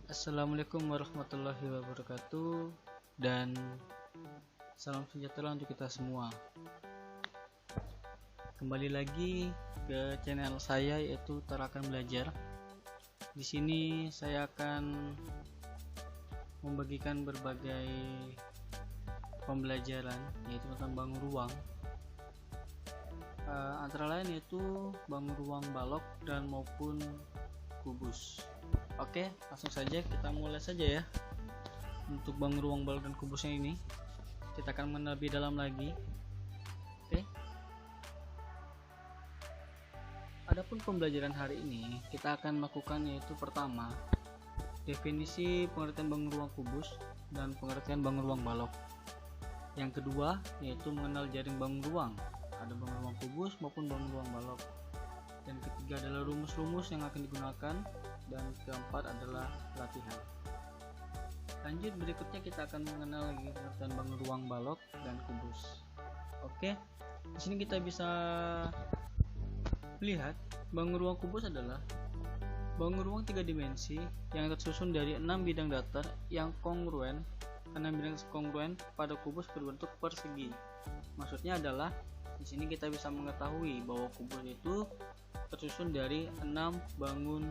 Assalamualaikum warahmatullahi wabarakatuh, dan salam sejahtera untuk kita semua. Kembali lagi ke channel saya, yaitu Tarakan Belajar. Di sini saya akan membagikan berbagai pembelajaran, yaitu tentang bangun ruang. Antara lain yaitu bangun ruang balok dan maupun kubus. Oke, langsung saja kita mulai saja ya. Untuk bangun ruang balok dan kubusnya ini kita akan mengenal lebih dalam lagi. Oke. Adapun pembelajaran hari ini kita akan melakukan yaitu pertama, definisi pengertian bangun ruang kubus dan pengertian bangun ruang balok. Yang kedua yaitu mengenal jaring bangun ruang, ada bangun ruang kubus maupun bangun ruang balok. Dan ketiga adalah rumus-rumus yang akan digunakan, dan keempat adalah latihan. Lanjut, berikutnya kita akan mengenal lagi pengertian bangun ruang balok dan kubus. Oke, di sini kita bisa lihat bangun ruang kubus adalah bangun ruang 3 dimensi yang tersusun dari 6 bidang datar yang kongruen. 6 bidang kongruen pada kubus berbentuk persegi. Maksudnya adalah di sini kita bisa mengetahui bahwa kubus itu tersusun dari 6 bangun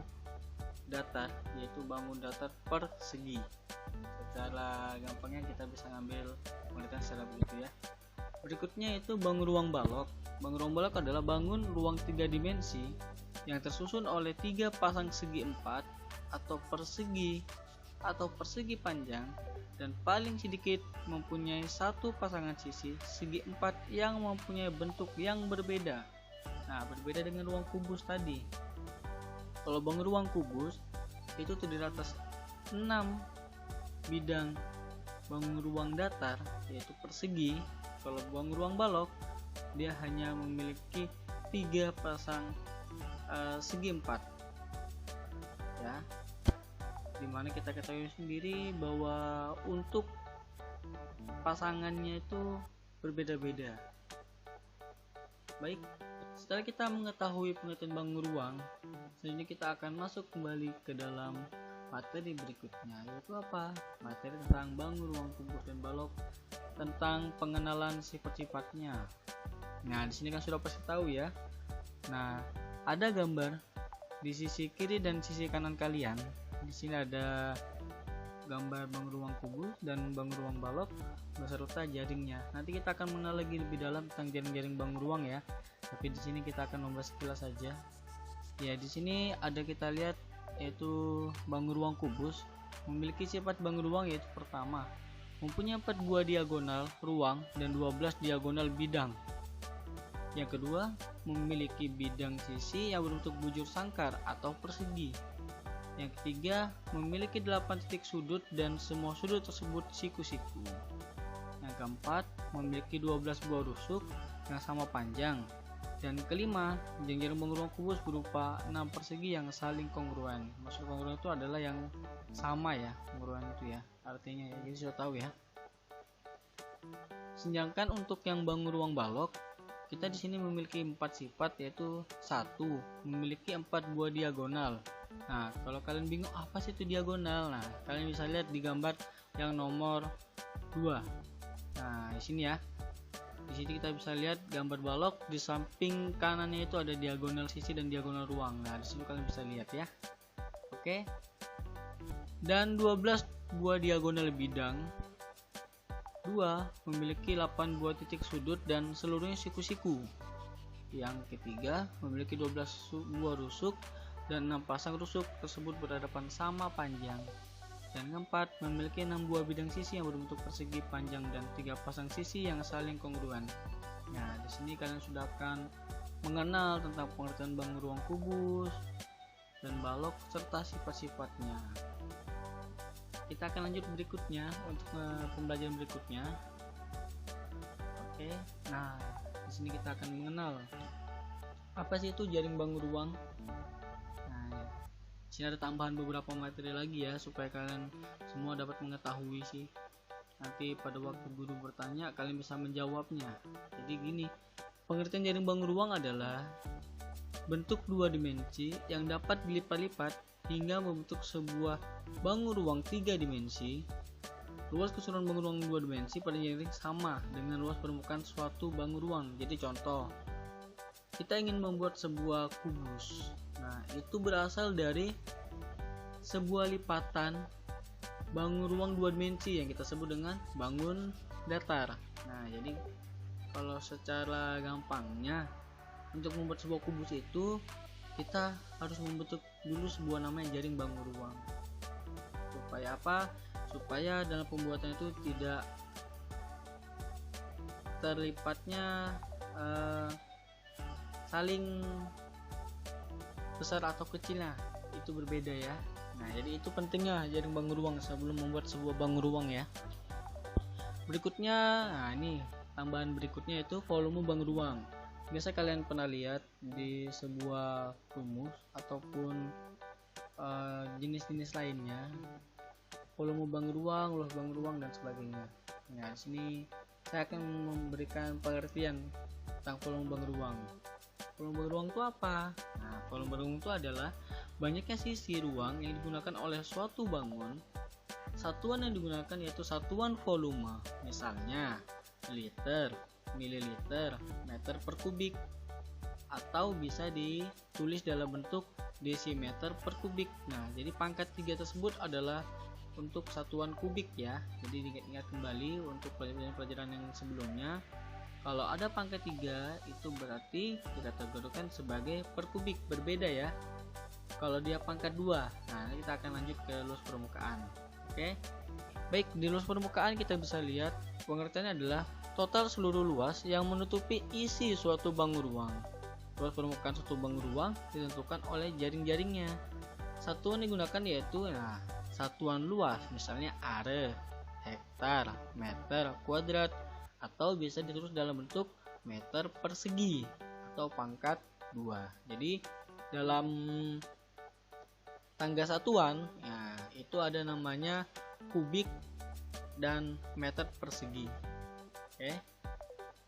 datar, yaitu bangun datar persegi. Secara gampangnya kita bisa ngambil pengertian secara begitu ya. Berikutnya itu bangun ruang balok. Bangun ruang balok adalah bangun ruang 3 dimensi yang tersusun oleh 3 pasang segi 4 atau persegi panjang, dan paling sedikit mempunyai satu pasangan sisi segi 4 yang mempunyai bentuk yang berbeda. Nah, berbeda dengan ruang kubus tadi. Kalau bangun ruang kubus itu terdiri atas 6 bidang bangun ruang datar, yaitu persegi. Kalau bangun ruang balok dia hanya memiliki 3 pasang segi 4 ya, dimana kita ketahui sendiri bahwa untuk pasangannya itu berbeda-beda. Baik, setelah kita mengetahui pengertian bangun ruang, selanjutnya kita akan masuk kembali ke dalam materi berikutnya, yaitu apa? Materi tentang bangun ruang kubus dan balok, tentang pengenalan sifat-sifatnya. Nah, di sini kan sudah pasti tahu ya. Nah, ada gambar di sisi kiri dan sisi kanan kalian. Di sini ada gambar bangun ruang kubus dan bangun ruang balok beserta jaringnya. Nanti kita akan mengenal lagi lebih dalam tentang jaring-jaring bangun ruang ya. Tapi di sini kita akan membahas sekilas saja. Ya, di sini ada kita lihat yaitu bangun ruang kubus memiliki sifat bangun ruang, yaitu pertama, mempunyai 4 buah diagonal ruang dan 12 diagonal bidang. Yang kedua, memiliki bidang sisi yang berbentuk bujur sangkar atau persegi. Yang ketiga, memiliki 8 titik sudut dan semua sudut tersebut siku-siku. Yang keempat, memiliki 12 buah rusuk yang sama panjang. Dan kelima, jaring bangun ruang kubus berupa 6 persegi yang saling kongruen. Maksud kongruen itu adalah yang sama ya, kongruen itu ya, artinya ya, jadi sudah tahu ya. Sedangkan untuk yang bangun ruang balok, kita di sini memiliki 4 sifat, yaitu 1, memiliki 4 buah diagonal. Nah, kalau kalian bingung apa sih itu diagonal, nah kalian bisa lihat di gambar yang nomor 2. Nah, di sini ya. Di sini kita bisa lihat gambar balok, di samping kanannya itu ada diagonal sisi dan diagonal ruang. Nah, di sini kalian bisa lihat ya. Oke. Dan 12 buah diagonal bidang. 2, memiliki 8 buah titik sudut dan seluruhnya siku-siku. Yang ketiga, memiliki 12 buah rusuk dan 6 pasang rusuk tersebut berhadapan sama panjang. Dan keempat, memiliki 6 buah bidang sisi yang berbentuk persegi panjang dan 3 pasang sisi yang saling kongruen. Nah, di sini kalian sudah akan mengenal tentang pengertian bangun ruang kubus dan balok serta sifat-sifatnya. Kita akan lanjut berikutnya untuk pembelajaran berikutnya. Oke, nah di sini kita akan mengenal apa sih itu jaring bangun ruang. Di sini ada tambahan beberapa materi lagi ya, supaya kalian semua dapat mengetahui sih. Nanti pada waktu guru bertanya kalian bisa menjawabnya. Jadi gini, pengertian jaring bangun ruang adalah bentuk 2 dimensi yang dapat dilipat-lipat hingga membentuk sebuah bangun ruang 3 dimensi. Luas keseluruhan bangun ruang 2 dimensi pada jaring sama dengan luas permukaan suatu bangun ruang. Jadi contoh, kita ingin membuat sebuah kubus. Nah, itu berasal dari sebuah lipatan bangun ruang 2 dimensi yang kita sebut dengan bangun datar. Nah, jadi kalau secara gampangnya, untuk membuat sebuah kubus itu kita harus membentuk dulu sebuah namanya jaring bangun ruang. Supaya apa? Supaya dalam pembuatan itu tidak terlipatnya saling besar atau kecilnya itu berbeda ya. Nah, jadi itu pentingnya jaring bangun ruang sebelum membuat sebuah bangun ruang ya. Berikutnya, nah ini tambahan berikutnya itu volume bangun ruang. Biasa kalian pernah lihat di sebuah rumus ataupun jenis-jenis lainnya, volume bangun ruang, luas bangun ruang dan sebagainya. Nah, di sini saya akan memberikan pengertian tentang volume bangun ruang. Volume bangun ruang itu apa? Nah, volume bangun ruang itu adalah banyaknya sisi ruang yang digunakan oleh suatu bangun. Satuan yang digunakan yaitu satuan volume, misalnya liter, mililiter, meter per kubik, atau bisa ditulis dalam bentuk desimeter per kubik. Nah, jadi pangkat 3 tersebut adalah untuk satuan kubik ya. Jadi diingat kembali untuk pelajaran yang sebelumnya, kalau ada pangkat 3 itu berarti dikategorikan sebagai per kubik, berbeda ya. Kalau dia pangkat 2, nah kita akan lanjut ke luas permukaan. Oke. Baik, di luas permukaan kita bisa lihat pengertiannya adalah total seluruh luas yang menutupi isi suatu bangun ruang. Luas permukaan suatu bangun ruang ditentukan oleh jaring-jaringnya. Satuan yang digunakan yaitu satuan luas, misalnya are, hektar, meter kuadrat, atau bisa ditulis dalam bentuk meter persegi atau pangkat 2. Jadi dalam tangga satuan itu ada namanya kubik dan meter persegi. Oke.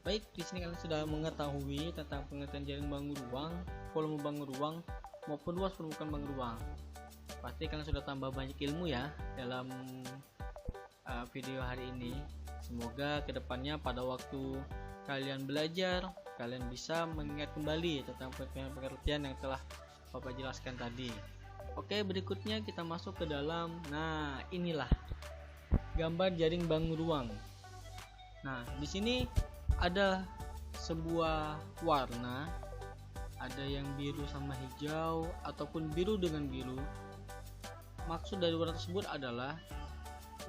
Baik, di sini kalian sudah mengetahui tentang pengertian jaring bangun ruang, volume bangun ruang maupun luas permukaan bangun ruang. Pasti kalian sudah tambah banyak ilmu ya dalam video hari ini. Semoga kedepannya pada waktu kalian belajar, kalian bisa mengingat kembali tentang pengertian yang telah Bapak jelaskan tadi. Oke, berikutnya kita masuk ke dalam, inilah gambar jaring bangun ruang. Nah, di sini ada sebuah warna, ada yang biru sama hijau ataupun biru dengan biru. Maksud dari warna tersebut adalah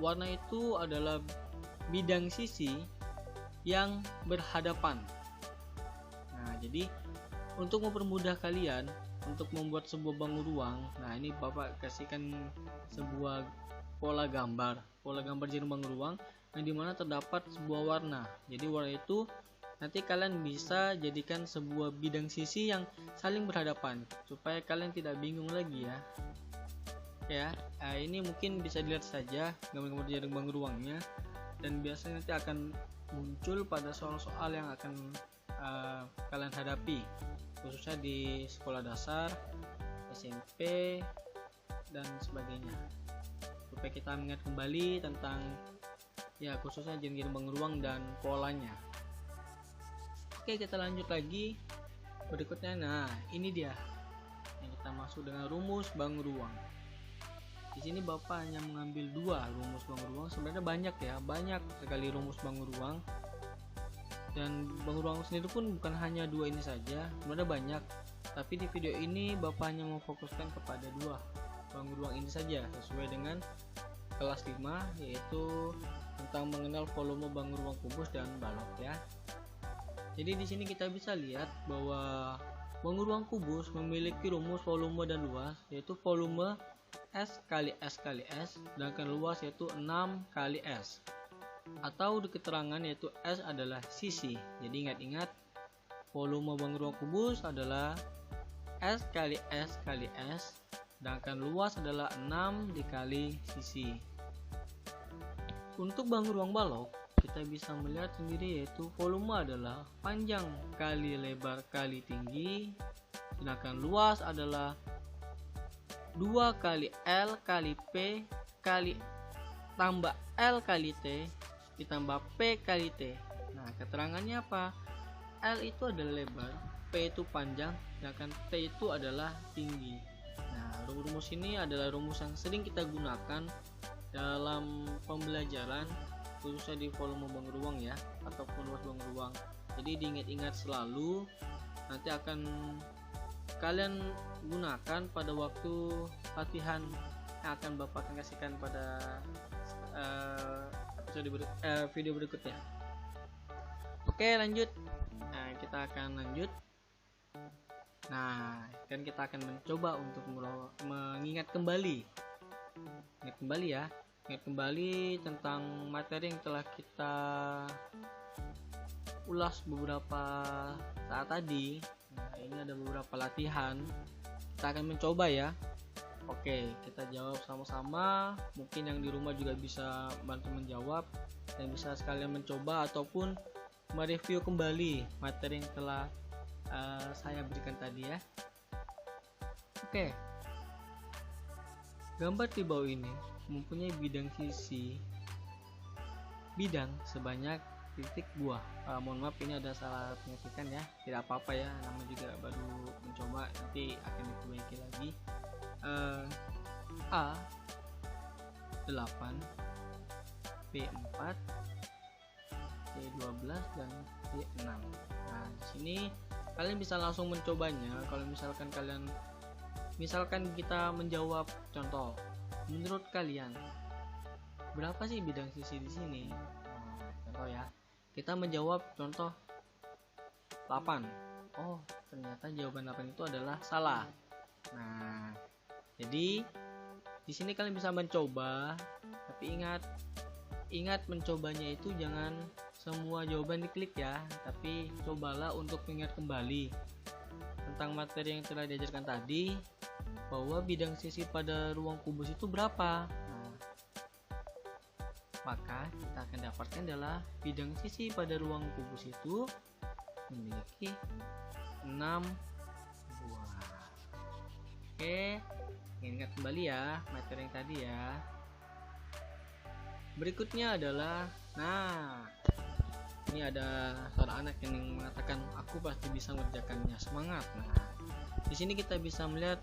warna itu adalah bidang sisi yang berhadapan. Nah, jadi untuk mempermudah kalian untuk membuat sebuah bangun ruang, nah ini Bapak kasihkan sebuah pola gambar jaring bangun ruang yang dimana terdapat sebuah warna. Jadi warna itu nanti kalian bisa jadikan sebuah bidang sisi yang saling berhadapan supaya kalian tidak bingung lagi ya. Ini mungkin bisa dilihat saja gambar-gambar jaring bangun ruangnya, dan biasanya nanti akan muncul pada soal-soal yang akan kalian hadapi, khususnya di sekolah dasar, SMP, dan sebagainya, supaya kita mengingat kembali tentang khususnya jaring bangun ruang dan polanya. Oke, kita lanjut lagi berikutnya. Nah, ini dia yang kita masuk dengan rumus bangun ruang. Di sini Bapak hanya mengambil 2 rumus bangun ruang. Sebenarnya banyak sekali rumus bangun ruang. Dan bangun ruang sendiri pun bukan hanya 2 ini saja, sebenarnya banyak. Tapi di video ini Bapak hanya memfokuskan kepada 2 bangun ruang ini saja, sesuai dengan kelas 5, yaitu tentang mengenal volume bangun ruang kubus dan balok ya. Jadi di sini kita bisa lihat bahwa bangun ruang kubus memiliki rumus volume dan luas, yaitu volume S kali S kali S, sedangkan luas yaitu 6 kali S. Atau di keterangan yaitu S adalah sisi. Jadi ingat-ingat, volume bangun ruang kubus adalah S kali S kali S, sedangkan luas adalah 6 dikali sisi. Untuk bangun ruang balok, kita bisa melihat sendiri yaitu volume adalah panjang kali lebar kali tinggi, sedangkan luas adalah 2 kali L kali P kali tambah L kali T ditambah P kali T. Nah, keterangannya apa? L itu adalah lebar, P itu panjang, sedangkan T itu adalah tinggi. Nah, rumus ini adalah rumus yang sering kita gunakan dalam pembelajaran, khususnya di volume bangun ruang ya, ataupun luas bangun ruang. Jadi diingat-ingat selalu, nanti akan kalian gunakan pada waktu latihan yang akan Bapak akan kasihkan pada video berikutnya. Oke, lanjut. Nah, kita akan lanjut. Nah, kan kita akan mencoba untuk mengingat kembali. Ingat kembali tentang materi yang telah kita ulas beberapa saat tadi. Nah, ini ada beberapa latihan. Kita akan mencoba ya. Oke, kita jawab sama-sama. Mungkin yang di rumah juga bisa bantu menjawab dan bisa sekalian mencoba ataupun mereview kembali materi yang telah saya berikan tadi ya. Oke. Gambar di bawah ini mempunyai bidang sebanyak titik buah. Mohon maaf, ini ada salah pengetikkan ya. Tidak apa-apa ya, namanya juga baru mencoba, nanti akan diperbaiki lagi. A 8, B 4, C 12 dan D 6. Nah, di sini kalian bisa langsung mencobanya. Kalau misalkan kita menjawab contoh, menurut kalian berapa sih bidang sisi di sini? Nah, contoh ya, kita menjawab contoh 8. Oh, ternyata jawaban 8 itu adalah salah. Nah, jadi di sini kalian bisa mencoba, tapi ingat mencobanya itu jangan semua jawaban diklik ya, tapi cobalah untuk mengingat kembali tentang materi yang telah diajarkan tadi, bahwa bidang sisi pada ruang kubus itu berapa. Nah, maka kita akan dapatkan adalah bidang sisi pada ruang kubus itu memiliki 6 buah. Oke, ingat kembali ya materi yang tadi ya. Berikutnya adalah, nah, ini ada seorang anak yang mengatakan aku pasti bisa mengerjakannya, semangat. Nah, di sini kita bisa melihat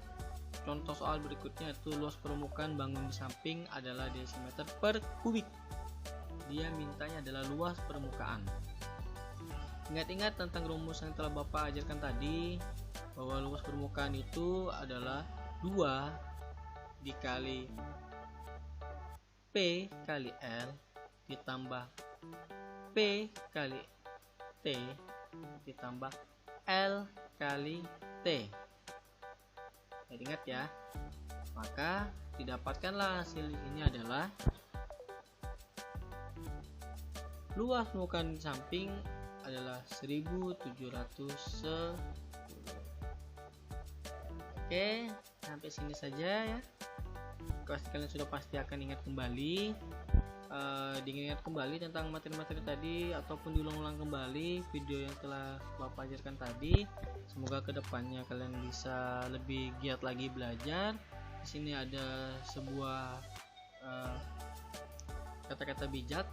contoh soal berikutnya, itu luas permukaan bangun di samping adalah desimeter per kubik. Dia mintanya adalah luas permukaan. Ingat-ingat tentang rumus yang telah Bapak ajarkan tadi, bahwa luas permukaan itu adalah 2 dikali P kali L ditambah P kali T ditambah L kali T. Jadi ingat ya. Maka didapatkanlah hasil ini adalah luas permukaan di samping adalah 1710. Oke, sampai sini saja ya. Pasti kalian sudah pasti akan ingat kembali, diingat kembali tentang materi-materi tadi, ataupun diulang-ulang kembali video yang telah Bapak ajarkan tadi. Semoga kedepannya kalian bisa lebih giat lagi belajar. Di sini ada sebuah kata-kata bijak,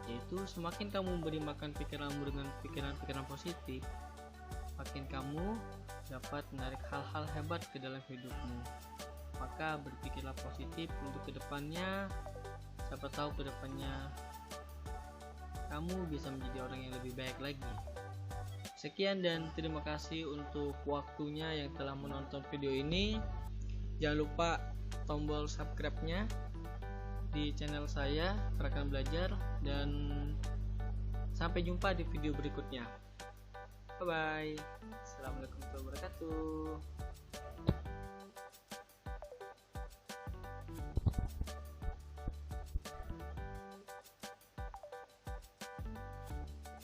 yaitu semakin kamu memberi makan pikiranmu dengan pikiran-pikiran positif, makin kamu dapat menarik hal-hal hebat ke dalam hidupmu. Maka berpikirlah positif untuk kedepannya. Siapa tahu kedepannya kamu bisa menjadi orang yang lebih baik lagi. Sekian dan terima kasih untuk waktunya yang telah menonton video ini. Jangan lupa tombol subscribe-nya di channel saya, Rekan Belajar, dan sampai jumpa di video berikutnya. Bye bye. Assalamualaikum warahmatullahi wabarakatuh.